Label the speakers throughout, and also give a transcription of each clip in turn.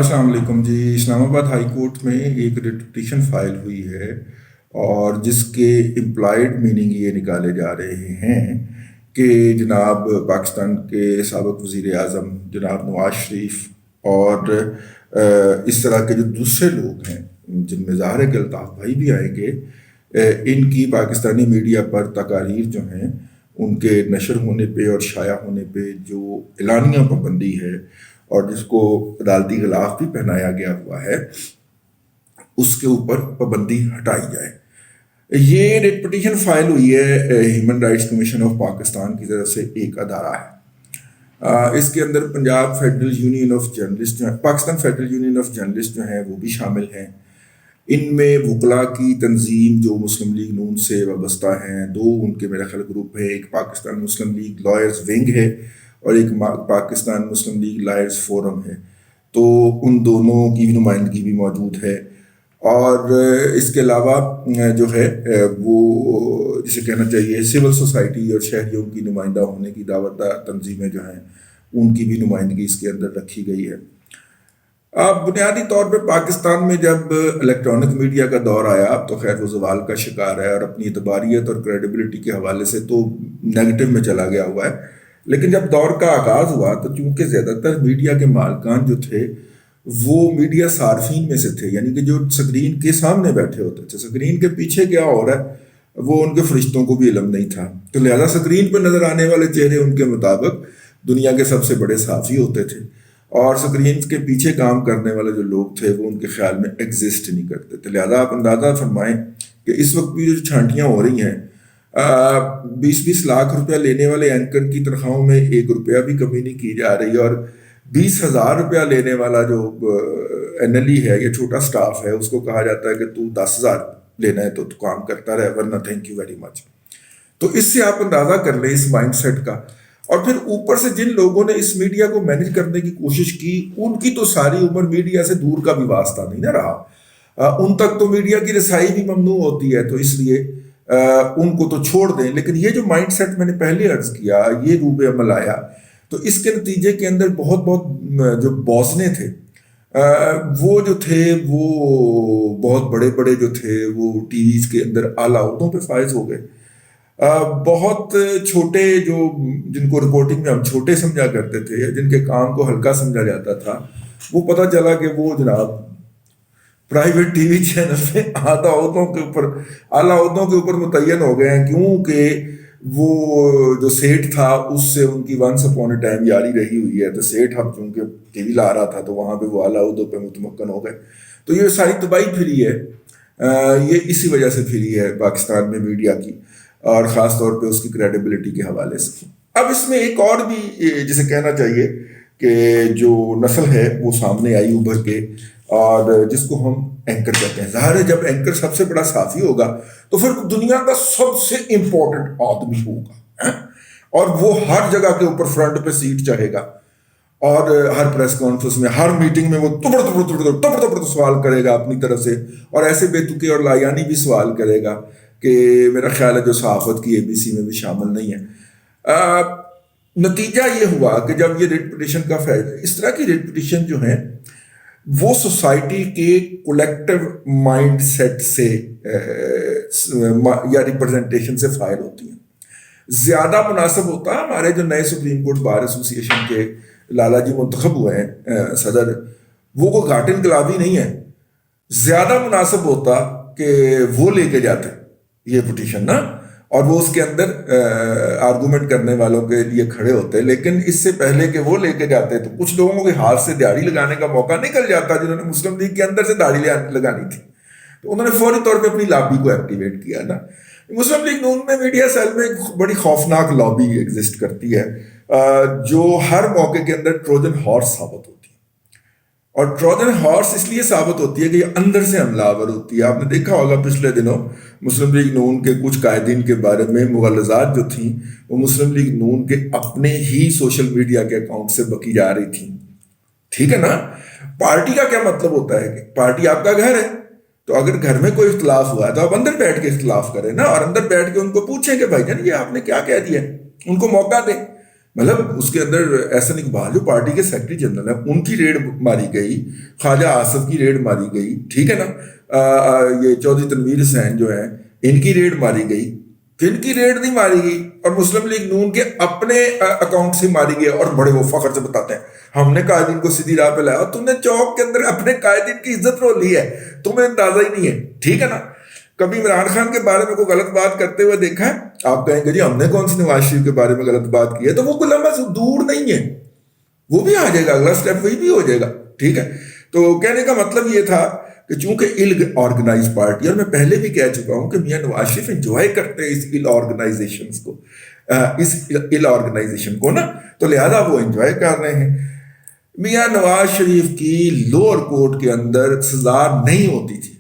Speaker 1: السلام علیکم جی. اسلام آباد ہائی کورٹ میں ایک ریٹ پٹیشن فائل ہوئی ہے اور جس کے امپلائڈ میننگ یہ نکالے جا رہے ہیں کہ جناب پاکستان کے سابق وزیر اعظم جناب نواز شریف اور اس طرح کے جو دوسرے لوگ ہیں جن میں ظاہر ہے کہ الطاف بھائی بھی آئیں گے، ان کی پاکستانی میڈیا پر تقاریر جو ہیں ان کے نشر ہونے پہ اور شائع ہونے پہ جو اعلانیہ پابندی ہے اور جس کو عدالتی غلاف بھی پہنایا گیا ہوا ہے، اس کے اوپر پابندی ہٹائی جائے. یہ ریٹ پٹیشن فائل ہوئی ہے human rights commission of Pakistan کی طرف سے، ایک ادارہ ہے. اس کے اندر Punjab federal union of journalist جو ہیں، Pakistan federal union of journalist جو ہیں وہ بھی شامل ہیں. ان میں وکلاء کی تنظیم جو مسلم لیگ نون سے وابستہ ہیں، دو ان کے میرا خیال گروپ ہے، ایک پاکستان مسلم لیگ لائرز ونگ ہے اور ایک پاکستان مسلم لیگ لائرز فورم ہے. تو ان دونوں کی نمائندگی بھی موجود ہے. اور اس کے علاوہ جو ہے وہ جسے کہنا چاہیے سول سوسائٹی اور شہریوں کی نمائندہ ہونے کی دعوتدار تنظیمیں جو ہیں ان کی بھی نمائندگی اس کے اندر رکھی گئی ہے. بنیادی طور پہ پاکستان میں جب الیکٹرانک میڈیا کا دور آیا تو خیر وہ زوال کا شکار ہے اور اپنی اعتباریت اور کریڈیبلٹی کے حوالے سے تو نیگیٹو میں چلا گیا ہوا ہے. لیکن جب دور کا آغاز ہوا تو چونکہ زیادہ تر میڈیا کے مالکان جو تھے وہ میڈیا صارفین میں سے تھے، یعنی کہ جو سکرین کے سامنے بیٹھے ہوتے تھے. سکرین کے پیچھے کیا ہو رہا ہے وہ ان کے فرشتوں کو بھی علم نہیں تھا، تو لہذا سکرین پہ نظر آنے والے چہرے ان کے مطابق دنیا کے سب سے بڑے صحافی ہوتے تھے، اور سکرین کے پیچھے کام کرنے والے جو لوگ تھے وہ ان کے خیال میں ایگزسٹ نہیں کرتے تھے. لہذا آپ اندازہ فرمائیں کہ اس وقت بھی جو چھانٹیاں ہو رہی ہیں، 20-20 لاکھ روپیہ لینے والے اینکر کی تنخواہوں میں 1 روپیہ بھی کمی نہیں کی جا رہی، اور 20,000 روپیہ لینے والا جو این ایل ای ہے یا چھوٹا سٹاف ہے اس کو کہا جاتا ہے کہ تو 10,000 لینا ہے تو کام کرتا رہے ورنہ تھینک یو ویری مچ. تو اس سے آپ اندازہ کر لیں اس مائنڈ سیٹ کا. اور پھر اوپر سے جن لوگوں نے اس میڈیا کو مینج کرنے کی کوشش کی ان کی تو ساری عمر میڈیا سے دور کا بھی واسطہ نہیں نہ رہا. ان تک تو میڈیا کی رسائی بھی ممنوع ہوتی ہے، تو اس لیے ان کو تو چھوڑ دیں. لیکن یہ جو مائنڈ سیٹ میں نے پہلے عرض کیا، یہ روب عمل آیا، تو اس کے نتیجے کے اندر بہت جو بوسنے تھے وہ جو تھے وہ بہت بڑے بڑے جو تھے وہ ٹی ویز کے اندر اعلیٰ عہدوں پہ فائز ہو گئے. بہت چھوٹے جو جن کو رپورٹنگ میں ہم چھوٹے سمجھا کرتے تھے یا جن کے کام کو ہلکا سمجھا جاتا تھا، وہ پتہ چلا کہ وہ جناب پرائیویٹ ٹی وی چینل پہ اعلیٰ عہدوں کے اوپر متعین ہو گئے ہیں، کیونکہ وہ جو سیٹ تھا اس سے ان کی ونس اپون اے ٹائم یاری رہی ہوئی ہے. تو سیٹ اب چونکہ ٹی وی لا رہا تھا تو وہاں پہ وہ اعلیٰ عہدوں پہ متمکن ہو گئے. تو یہ ساری تباہی پھری ہے، یہ اسی وجہ سے پھری ہے پاکستان میں میڈیا کی، اور خاص طور پہ اس کی کریڈیبلٹی کے حوالے سے. اب اس میں ایک اور بھی جسے کہنا چاہیے کہ جو نسل ہے وہ سامنے آئی ابھر کے، اور جس کو ہم اینکر کہتے ہیں. ظاہر ہے جب اینکر سب سے بڑا صحافی ہوگا تو پھر دنیا کا سب سے امپورٹنٹ آدمی ہوگا، اور وہ ہر جگہ کے اوپر فرنٹ پہ سیٹ چاہے گا، اور ہر پریس کانفرنس میں ہر میٹنگ میں وہ تبڑ سوال کرے گا اپنی طرف سے، اور ایسے بے تکے اور لایانی بھی سوال کرے گا کہ میرا خیال ہے جو صحافت کی ABC میں بھی شامل نہیں ہے. نتیجہ یہ ہوا کہ جب یہ ریٹ پٹیشن کا فائدہ، اس طرح کی ریٹ پٹیشن جو ہیں وہ سوسائٹی کے کولیکٹیو مائنڈ سیٹ سے یا ریپرزنٹیشن سے فائل ہوتی ہیں. زیادہ مناسب ہوتا ہے، ہمارے جو نئے سپریم کورٹ بار ایسوسی ایشن کے لالا جی منتخب ہوئے ہیں صدر، وہ کوئی گھاٹ انقلابی نہیں ہے. زیادہ مناسب ہوتا کہ وہ لے کے جاتے یہ پٹیشن نا، اور وہ اس کے اندر آرگومنٹ کرنے والوں کے لیے کھڑے ہوتے. لیکن اس سے پہلے کہ وہ لے کے جاتے تو کچھ لوگوں کے ہاتھ سے داڑھی لگانے کا موقع نکل جاتا جنہوں نے مسلم لیگ کے اندر سے داڑھی لگانی تھی، تو انہوں نے فوری طور پہ اپنی لابی کو ایکٹیویٹ کیا نا. مسلم لیگ نون میں میڈیا سیل میں ایک بڑی خوفناک لابی ایگزسٹ کرتی ہے جو ہر موقع کے اندر ٹروجن ہارس ثابت ہوتی ہے. اور ٹروجن ہارس اس لیے ثابت ہوتی ہے کہ یہ اندر سے حملہ آور ہوتی ہے. آپ نے دیکھا ہوگا پچھلے دنوں مسلم لیگ نون کے کچھ قائدین کے بارے میں مغالطات جو تھیں وہ مسلم لیگ نون کے اپنے ہی سوشل میڈیا کے اکاؤنٹ سے بکی جا رہی تھیں. ٹھیک ہے نا. پارٹی کا کیا مطلب ہوتا ہے کہ پارٹی آپ کا گھر ہے، تو اگر گھر میں کوئی اختلاف ہوا ہے تو آپ اندر بیٹھ کے اختلاف کریں نا، اور اندر بیٹھ کے ان کو پوچھیں کہ بھائی جان یہ آپ نے کیا کہہ دیا، ان کو موقع دیں. مطلب اس کے اندر احسن اقبال جو پارٹی کے سیکرٹری جنرل ہیں ان کی ریڈ ماری گئی، خواجہ آصف کی ریڈ ماری گئی، ٹھیک ہے نا، یہ چودھری تنویر حسین جو ہیں ان کی ریڈ ماری گئی، کن کی ریڈ نہیں ماری گئی؟ اور مسلم لیگ نون کے اپنے اکاؤنٹ سے ماری گئی، اور بڑے وہ فخر سے بتاتے ہیں ہم نے قائدین کو سیدھی راہ پہ لایا، اور تم نے چوک کے اندر اپنے قائدین کی عزت رو لی ہے، تمہیں اندازہ ہی نہیں ہے، ٹھیک ہے نا۔ کبھی عمران خان کے بارے میں کوئی غلط بات کرتے ہوئے دیکھا ہے؟ آپ کہیں گے جی ہم نے کون سی نواز شریف کے بارے میں غلط بات کی ہے، تو وہ کوئی لمحہ سے دور نہیں ہے، وہ بھی آ جائے گا، اگلا سٹیپ وہی بھی ہو جائے گا، ٹھیک ہے۔ تو کہنے کا مطلب یہ تھا کہ چونکہ ال آرگنائز پارٹی، اور میں پہلے بھی کہہ چکا ہوں کہ میاں نواز شریف انجوائے کرتے ہیں اس ال آرگنائزیشنز کو، اس ال آرگنائزیشن کو نا، تو لہذا وہ انجوائے کر رہے ہیں۔ میاں نواز شریف کی لوور کورٹ کے اندر سزا نہیں ہوتی تھی،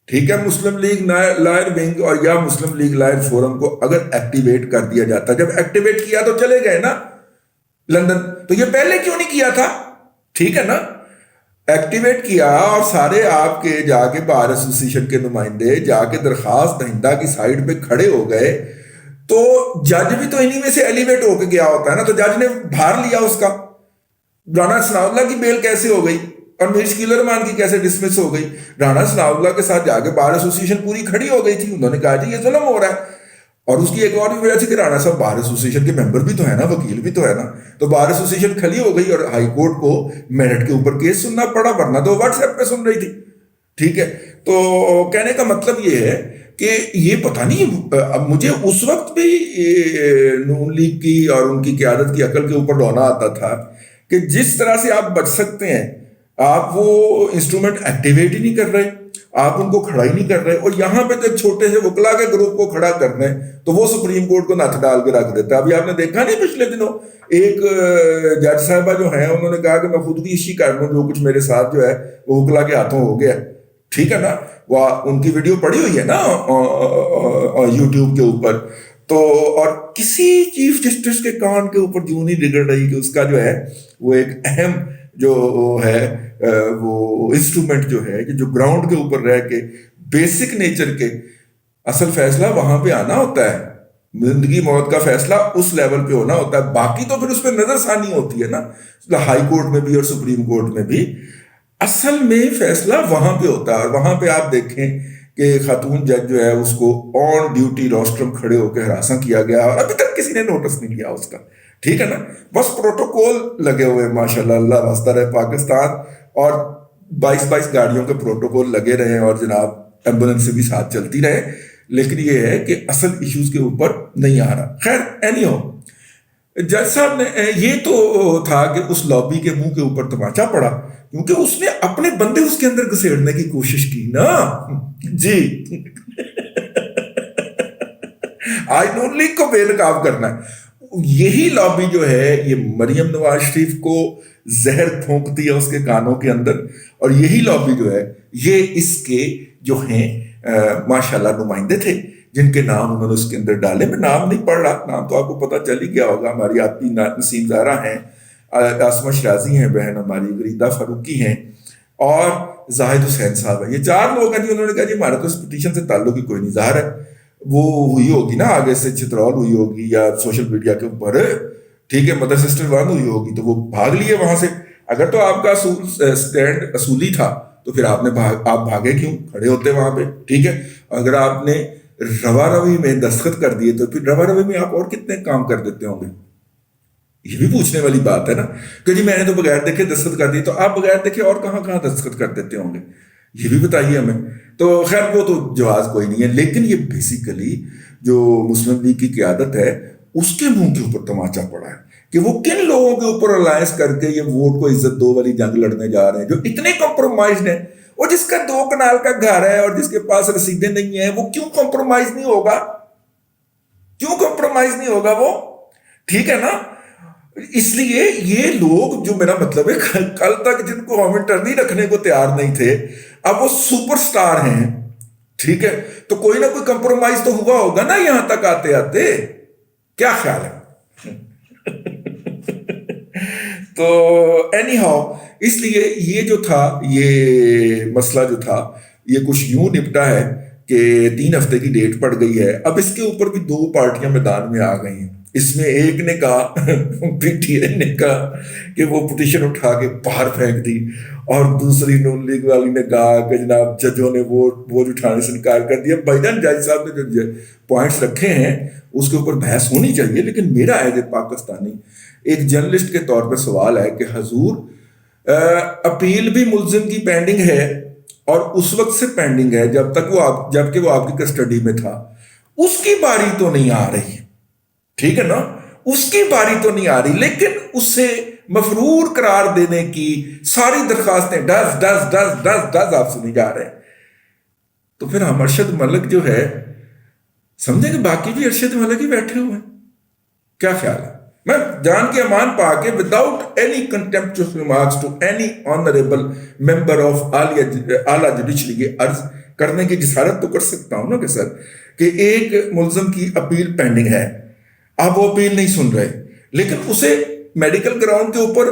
Speaker 1: ٹھیک ہے، مسلم لیگ لائر ونگ اور یا مسلم لیگ لائر فورم کو اگر ایکٹیویٹ کر دیا جاتا، جب ایکٹیویٹ کیا تو چلے گئے نا لندن، تو یہ پہلے کیوں نہیں کیا تھا؟ ٹھیک ہے نا، ایکٹیویٹ کیا اور سارے آپ کے جا کے بار ایسوسیشن کے نمائندے جا کے درخواست دہندہ کی سائڈ پہ کھڑے ہو گئے، تو جج بھی تو انہی میں سے ایلیویٹ ہو کے گیا ہوتا ہے نا، تو جج نے بھار لیا اس کا۔ رانا ثناء اللہ کی بیل کیسے ہو گئی اور میر شکیل الرحمان کی کیسے ڈسمس ہو گئی؟ رانا ثناء اللہ کے ساتھ جا کے بار ایسوسیشن پوری کھڑی ہو گئی تھی، انہوں نے کہا جی یہ ظلم ہو رہا ہے، اور اس کی ایک اور بھی وجہ تھی کہ رانا صاحب بار ایسوسیشن کے ممبر بھی تو ہے نا، وکیل بھی تو ہے نا، تو بار ایسوسیشن کھلی ہو گئی اور ہائی کورٹ کو میرٹ کے اوپر کیس سننا پڑا، ورنہ تو واٹس ایپ پہ سن رہی تھی، ٹھیک ہے۔ تو کہنے کا مطلب یہ ہے کہ یہ پتہ نہیں، اب مجھے اس وقت بھی نون لیگ کی اور ان کی قیادت کی عقل کے اوپر رونا آتا تھا کہ جس طرح سے آپ بچ سکتے ہیں، آپ وہ انسٹرومنٹ ایکٹیویٹ ہی نہیں کر رہے، آپ ان کو کھڑا ہی نہیں کر رہے، اور یہاں پہ ایک چھوٹے سے وکلا کے گروپ کو کھڑا کر دیں تو وہ سپریم کورٹ کو نتھ ڈال کے رکھ دیتا ہے۔ ابھی آپ نے دیکھا نہیں پچھلے دنوں ایک جج صاحبہ جو ہیں انہوں نے کہا کہ میں خود کی اشی کر لوں، جو کچھ میرے ساتھ جو ہے وہ وکلا کے ہاتھوں ہو گیا، ٹھیک ہے نا، وہ ان کی ویڈیو پڑی ہوئی ہے نا یوٹیوب کے اوپر، تو اور کسی چیف جسٹس کے کان کے اوپر جو نہیں رگڑ رہی کہ اس کا جو ہے وہ ایک اہم جو ہے وہ انسٹرومنٹ جو ہے کہ جو گراؤنڈ کے اوپر رہ کے بیسک نیچر کے اصل فیصلہ وہاں پہ آنا ہوتا ہے، زندگی موت کا فیصلہ اس لیول پہ ہونا ہوتا ہے، باقی تو پھر اس پہ نظر ثانی ہوتی ہے نا، ہائی کورٹ میں بھی اور سپریم کورٹ میں بھی اصل میں فیصلہ وہاں پہ ہوتا ہے۔ اور وہاں پہ آپ دیکھیں کہ خاتون جج جو ہے اس کو آن ڈیوٹی روسٹرم کھڑے ہو کے ہراساں کیا گیا، اور ابھی تک کسی نے نوٹس نہیں لیا اس کا، ٹھیک ہے نا، بس پروٹوکول لگے ہوئے ماشاءاللہ، اللہ واسطہ رہے پاکستان، اور 22 گاڑیوں کے پروٹوکول لگے رہے اور جناب ایمبولینس سے بھی ساتھ چلتی رہے، لیکن یہ ہے کہ اصل ایشوز کے اوپر نہیں آ رہا۔ خیر اینی ہو، جج صاحب نے یہ تو تھا کہ اس لابی کے منہ کے اوپر تماچا پڑا کیونکہ اس نے اپنے بندے اس کے اندر گھسیڑنے کی کوشش کی نا جی آج نون لیگ کو بے نقاب کرنا ہے۔ یہی لابی جو ہے یہ مریم نواز شریف کو زہر پھونکتی ہے اس کے کانوں کے اندر، اور یہی لابی جو ہے یہ اس کے جو ہیں ماشاءاللہ نمائندے تھے جن کے نام انہوں نے اس کے اندر ڈالے۔ میں نام نہیں پڑھ رہا، نام تو آپ کو پتہ چل ہی گیا ہوگا، ہماری آپ کی نسیم زہرا ہیں، عاصمہ شرازی ہیں بہن ہماری، غریدہ فاروقی ہیں، اور زاہد حسین صاحب ہیں۔ یہ 4 لوگ ہیں جی، انہوں نے کہا جی ہمارا تو اس پٹیشن سے تعلق ہی کوئی نہیں، ظاہر ہے وہ ہوئی ہوگی نا آگے سے چترول ہوئی ہوگی یا سوشل میڈیا کے اوپر، ٹھیک ہے، مدر سسٹر 1 ہوئی ہوگی تو وہ بھاگ لیے وہاں سے۔ اگر تو آپ کا سٹینڈ اصولی تھا تو پھر آپ بھاگے کیوں، کھڑے ہوتے وہاں پہ، ٹھیک ہے۔ اگر آپ نے روا روی میں دستخط کر دیے تو پھر روا روی میں آپ اور کتنے کام کر دیتے ہوں گے، یہ بھی پوچھنے والی بات ہے نا کہ جی میں نے تو بغیر دیکھے دستخط کر دی، تو آپ بغیر دیکھے اور کہاں کہاں دستخط کر دیتے ہوں گے، یہ بھی بتائیے ہمیں۔ تو خیر وہ تو جواز کوئی نہیں ہے، لیکن یہ بیسیکلی جو مسلم لیگ کی قیادت ہے اس کے منہ کے اوپر تماچا پڑا ہے کہ وہ کن لوگوں کے اوپر الائنس کر کے یہ ووٹ کو عزت دو والی جنگ لڑنے جا رہے ہیں، جو اتنے کمپرومائزڈ ہیں۔ اور جس کا 2 کنال کا گھر ہے اور جس کے پاس رسیدیں نہیں ہیں وہ کیوں کمپرومائز نہیں ہوگا، کیوں کمپرومائز نہیں ہوگا وہ، ٹھیک ہے نا۔ اس لیے یہ لوگ جو میرا مطلب ہے کل تک جن کو ہم انٹرنی رکھنے کو تیار نہیں تھے اب وہ سپر سٹار ہیں، ٹھیک ہے، تو کوئی نہ کوئی کمپرومائز تو ہوا ہوگا نا یہاں تک آتے آتے، کیا خیال ہے؟ تو اینی ہاؤ، اس لیے یہ جو تھا یہ مسئلہ جو تھا یہ کچھ یوں نپٹا ہے کہ 3 ہفتے کی ڈیٹ پڑ گئی ہے. اب اس کے اوپر بھی 2 پارٹیاں میدان میں آ گئی ہیں. اس میں ایک نے کہا پی ٹی آئی نے کہا کہ وہ پٹیشن اٹھا کے باہر پھینک دی, اور دوسری نون لیگ والی نے کہا کہ جناب ججوں نے وہ بوجھ اٹھانے سے انکار کر دیا. بھائی جان جج صاحب نے جو پوائنٹس رکھے ہیں اس کے اوپر بحث ہونی چاہیے, لیکن میرا ایز اے پاکستانی ایک جرنلسٹ کے طور پر سوال ہے کہ حضور اپیل بھی ملزم کی پینڈنگ ہے, اور اس وقت سے پینڈنگ ہے جبکہ وہ آپ کی کسٹڈی میں تھا. اس کی باری تو نہیں آ رہی, ٹھیک ہے نا, اس کی باری تو نہیں آ رہی, لیکن اسے مفرور قرار دینے کی ساری درخواستیں does does does does does آپ سنی جا رہے ہیں. تو پھر ہم ارشد ملک جو ہے سمجھیں کہ باقی بھی ارشد ملک ہی بیٹھے ہوئے ہیں. کیا خیال ہے؟ میں جان کے امان پا کے without any contemptuous remarks to any honourable member of اعلیٰ جوڈیشری یہ عرض کرنے کی جسارت تو کر سکتا ہوں نا کہ سر کہ ایک ملزم کی اپیل پینڈنگ ہے, آپ وہ اپیل نہیں سن رہے, لیکن اسے میڈیکل گراؤنڈ کے اوپر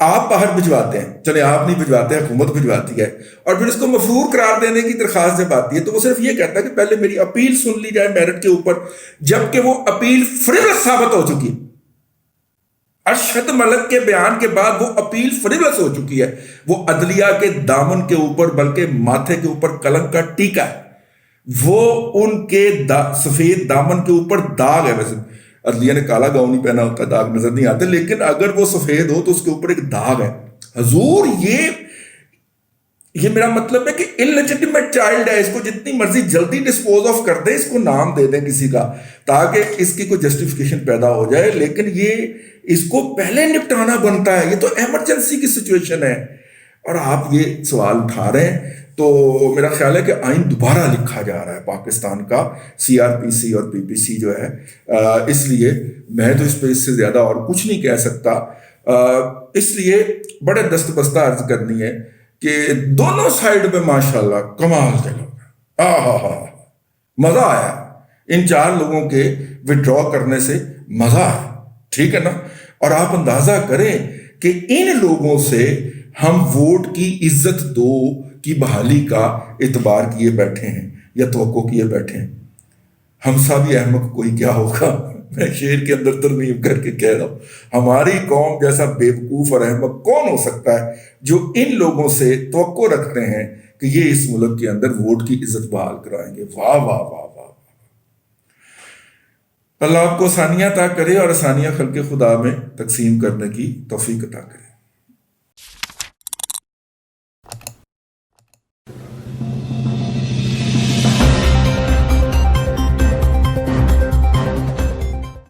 Speaker 1: آپ باہر بھجواتے ہیں, چلے آپ نہیں بھجواتے, حکومت بھجواتی ہے, اور پھر اس کو مفرور قرار دینے کی درخواست جب آتی ہے تو وہ صرف یہ کہتا ہے کہ پہلے میری اپیل سن لی جائے میرٹ کے اوپر, جبکہ وہ اپیل فریولس ثابت ہو چکی ہے. ارشد ملک کے بیان کے بعد وہ اپیل فریولس ہو چکی ہے. وہ عدلیہ کے دامن کے اوپر بلکہ ماتھے کے اوپر کلنک کا ٹیکا ہے, وہ ان کے سفید دامن کے اوپر داغ ہے. ویسے عدلیہ نے کالا گاؤن نہیں پہنا ہوتا, داغ نظر نہیں آتے, لیکن اگر وہ سفید ہو تو اس کے اوپر ایک داغ ہے. حضور یہ میرا مطلب ہے کہ انلیجیٹیمیٹ چائلڈ ہے, اس کو جتنی مرضی جلدی ڈسپوز آف کر دیں, اس کو نام دے دیں کسی کا تاکہ اس کی کوئی جسٹیفیکیشن پیدا ہو جائے, لیکن یہ اس کو پہلے نپٹانا بنتا ہے. یہ تو ایمرجنسی کی سچویشن ہے, اور آپ یہ سوال اٹھا رہے ہیں. تو میرا خیال ہے کہ آئین دوبارہ لکھا جا رہا ہے پاکستان کا, سی آر پی سی اور پی پی سی جو ہے, اس لیے میں تو اس پہ اس سے زیادہ اور کچھ نہیں کہہ سکتا. اس لیے بڑے دستبستہ عرض کرنی ہے کہ دونوں سائڈ پہ ماشاءاللہ کمال کے لوگ ہیں. مزہ آیا ان 4 لوگوں کے وڈرا کرنے سے, مزہ آیا, ٹھیک ہے نا. اور آپ اندازہ کریں کہ ان لوگوں سے ہم ووٹ کی عزت دو کی بحالی کا اعتبار کیے بیٹھے ہیں یا توقع کیے بیٹھے ہیں. ہم سب ہی احمق کوئی کیا ہوگا, میں شعر کے اندر ترمیم کر کے کہہ رہا ہوں, ہماری قوم جیسا بیوقوف اور احمق کون ہو سکتا ہے جو ان لوگوں سے توقع رکھتے ہیں کہ یہ اس ملک کے اندر ووٹ کی عزت بحال کرائیں گے. واہ واہ واہ واہ. اللہ آپ کو آسانیاں عطا کرے اور آسانیاں خلق خدا میں تقسیم کرنے کی توفیق عطا کرے.